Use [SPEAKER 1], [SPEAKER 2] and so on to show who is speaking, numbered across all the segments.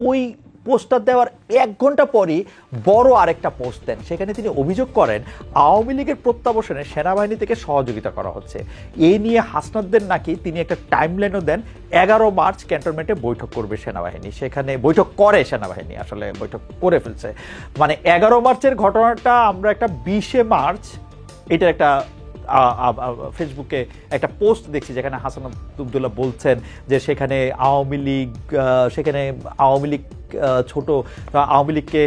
[SPEAKER 1] ওই পোস্টটা দেওয়ার 1 ঘন্টা পরই বড় আরেকটা পোস্ট দেন, সেখানে তিনি অভিযোগ করেন আওয়ামী লীগের প্রত্যাবর্তনে সেনাবাহিনী থেকে সহযোগিতা করা হচ্ছে। এই নিয়ে হাসনাতদের নাকি তিনি একটা টাইমলাইনও দেন, 11 মার্চ ক্যান্টনমেন্টে বৈঠক করবে সেনাবাহিনী, সেখানে বৈঠক করে সেনাবাহিনী, আসলে বৈঠক করে ফেলছে। মানে 11 মার্চের ঘটনাটা আমরা একটা 20 মার্চ এটার একটা ফেসবুকে একটা পোস্ট দেখছি যেখানে হাসান আব্দুল্লাহ বলছেন যে সেখানে আওয়ামী লীগ ছোট আওয়ামী লীগকে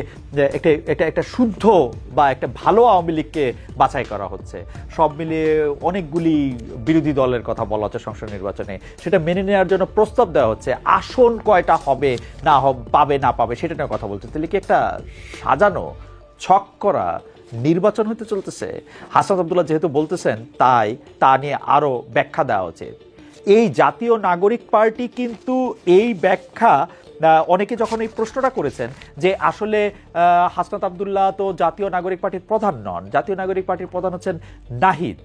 [SPEAKER 1] একটা শুদ্ধ বা একটা ভালো আওয়ামী লীগকে বাছাই করা হচ্ছে, সব মিলিয়ে অনেকগুলি বিরোধী দলের কথা বলা হচ্ছে সংসদ নির্বাচনে, সেটা মেনে নেওয়ার জন্য প্রস্তাব দেওয়া হচ্ছে, আসন কয়টা হবে না পাবে না পাবে সেটা নিয়ে কথা বলছে। তাহলে কি একটা সাজানো ছক করা নির্বাচন হতে চলতেছে? হাসান আব্দুল্লাহ যেহেতু বলতেছেন তাই তা নিয়ে আরও ব্যাখ্যা দেওয়া উচিত। এই জাতীয় নাগরিক পার্টি কিন্তু এই ব্যাখ্যা, অনেকে যখন এই প্রশ্নটা করেছেন যে আসলে হাসনাত আব্দুল্লাহ তো জাতীয় নাগরিক পার্টির প্রধান নন, জাতীয় নাগরিক পার্টির প্রধান হচ্ছেন নাহিদ,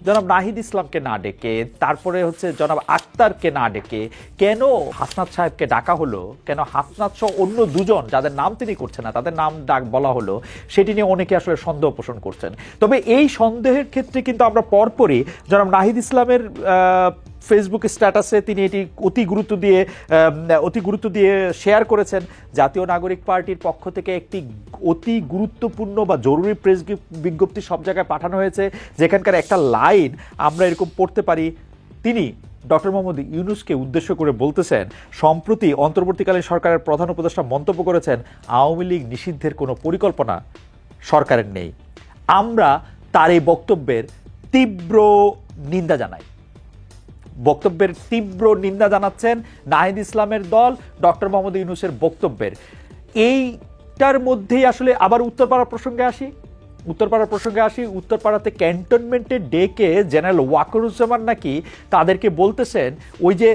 [SPEAKER 1] জনাব নাহিদ ইসলামকে না ডেকে, তারপরে হচ্ছে জনাব আক্তারকে না ডেকে কেন হাসনাত সাহেবকে ডাকা হলো, কেন হাসনাত সহ অন্য দুজন যাদের নাম তিনি করছেন না তাদের নাম ডাক বলা হলো, সেটি নিয়ে অনেকে আসলে সন্দেহ পোষণ করছেন। তবে এই সন্দেহের ক্ষেত্রে কিন্তু আমরা পরপরই জনাব নাহিদ ইসলামের ফেসবুক স্ট্যাটাসে তিনি এটি অতি গুরুত্ব দিয়ে শেয়ার করেছেন। জাতীয় নাগরিক পার্টির পক্ষ থেকে একটি অতি গুরুত্বপূর্ণ বা জরুরি প্রেস বিজ্ঞপ্তি সব জায়গায় পাঠানো হয়েছে, যেখানকার একটা লাইন আমরা এরকম পড়তে পারি। তিনি ডক্টর মোহাম্মদ ইউনূসকে উদ্দেশ্য করে বলতেছেন, সম্প্রতি অন্তর্বর্তীকালীন সরকারের প্রধান উপদেষ্টা মন্তব্য করেছেন আওয়ামী লীগ নিষিদ্ধের কোনো পরিকল্পনা সরকারের নেই। আমরা তার এই বক্তব্যের তীব্র নিন্দা জানাই। বক্তব্যের তীব্র নিন্দা জানাচ্ছেন নাহিদ ইসলামের দল ডক্টর মোহাম্মদ ইউনূসের বক্তব্যের। এইটার মধ্যেই আসলে আবার উত্তরপাড়ার প্রসঙ্গে আসি। উত্তরপাড়াতে ক্যান্টনমেন্টে ডেকে জেনারেল ওয়াকারুজ্জামান নাকি তাদেরকে বলতেছেন ওই যে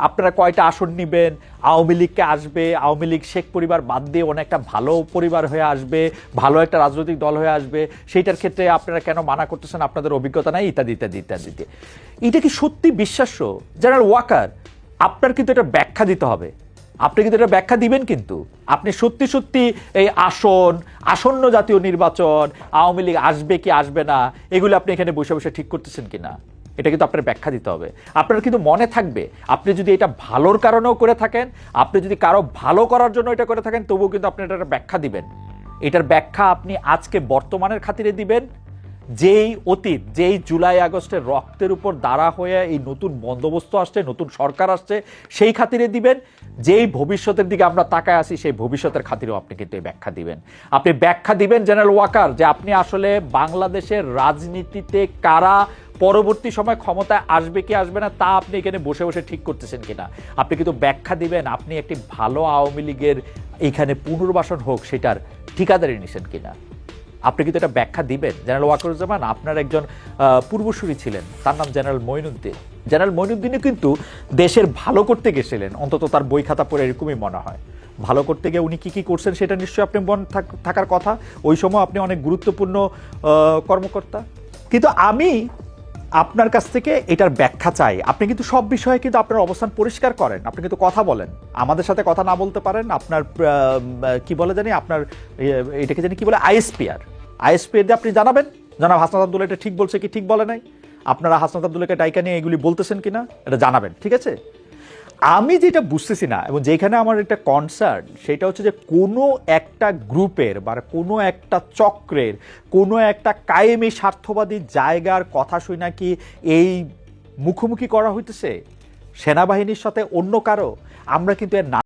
[SPEAKER 1] আপনারা কয়টা আসন নেবেন, আওয়ামী লীগকে আসবে, আওয়ামী লীগ শেখ পরিবার বাদ দিয়ে অনেকটা ভালো পরিবার হয়ে আসবে, ভালো একটা রাজনৈতিক দল হয়ে আসবে, সেইটার ক্ষেত্রে আপনারা কেন মানা করতেছেন, আপনাদের অভিজ্ঞতা নাই, ইত্যাদি ইত্যাদি ইত্যাদি। এটা কি সত্যি বিশ্বাস্য? জেনারেল ওয়াকার, আপনার কিন্তু এটা ব্যাখ্যা দিতে হবে, আপনি কিন্তু এটা ব্যাখ্যা দিবেন, কিন্তু আপনি সত্যি সত্যি এই আসন্ন জাতীয় নির্বাচন, আওয়ামী লীগ আসবে কি আসবে না, এগুলো আপনি এখানে বসে বসে ঠিক করতেছেন কিনা, এটা কিন্তু আপনার ব্যাখ্যা দিতে হবে। আপনার কিন্তু মনে থাকবে, আপনি যদি এটা ভালোর কারণেও করে থাকেন, আপনি যদি কারো ভালো করার জন্য এটা করে থাকেন, তবুও কিন্তু আপনি এটার ব্যাখ্যা দিবেন। এটার ব্যাখ্যা আপনি আজকে বর্তমানের খাতিরে দিবেন, যেই অতীত, যেই জুলাই আগস্টের রক্তের উপর দাঁড়া হয়ে এই নতুন বন্দোবস্ত আসছে, নতুন সরকার আসছে, সেই খাতিরে দিবেন। যেই ভবিষ্যতের দিকে আমরা তাকায় আসি, সেই ভবিষ্যতের খাতিরেও আপনি কিন্তু এই ব্যাখ্যা দিবেন। আপনি ব্যাখ্যা দিবেন জেনারেল ওয়াকার, যে আপনি আসলে বাংলাদেশের রাজনীতিতে কারা পরবর্তী সময় ক্ষমতায় আসবে কি আসবে না তা আপনি এখানে বসে বসে ঠিক করতেছেন কিনা। আপনি কিন্তু ব্যাখ্যা দিবেন আপনি একটি ভালো আওয়ামী লীগের এখানে পুনর্বাসন হোক সেটার ঠিকাদারি নিছেন কিনা। আপনি কিন্তু এটা ব্যাখ্যা দিবেন। জেনারেল ওয়াকারুজ্জামান আপনার একজন পূর্বসূরি ছিলেন, তার নাম জেনারেল মঈনুদ্দিন। জেনারেল মঈনুদ্দিনও কিন্তু দেশের ভালো করতে গেছিলেন, অন্তত তার বই খাতা পড়ে এরকমই মনে হয়। ভালো করতে গিয়ে উনি কী কী করছেন সেটা নিশ্চয়ই আপনি মনে থাকার কথা, ওই সময় আপনি অনেক গুরুত্বপূর্ণ কর্মকর্তা। কিন্তু আমি আপনার কাছ থেকে এটার ব্যাখ্যা চাই। আপনি কিন্তু সব বিষয়ে কিন্তু আপনার অবস্থান পরিষ্কার করেন, আপনি কিন্তু কথা বলেন, আমাদের সাথে কথা না বলতে পারেন। আপনার কি বলে জানি, আপনার এটাকে জানি কি বলে, আইএসপিআর দিয়ে আপনি জানাবেন জনাব হাসনাত আব্দুল্লাহ এটা ঠিক বলছে কি ঠিক বলে নাই, আপনারা হাসনাত আব্দুল্লাহকে ডাইকা নিয়ে এগুলি বলতেছেন কিনা এটা জানাবেন, ঠিক আছে? আমি যেটা বুঝতেছি না এবং যেখানে আমার একটা কনসার্ন, সেটা হচ্ছে যে কোনো একটা গ্রুপের বা কোনো একটা চক্রের কোনো একটা কায়েমি স্বার্থবাদী জায়গার কথা শুই নাকি এই মুখোমুখি করা হইতেছে সেনাবাহিনীর সাথে অন্য কারো। আমরা কিন্তু এর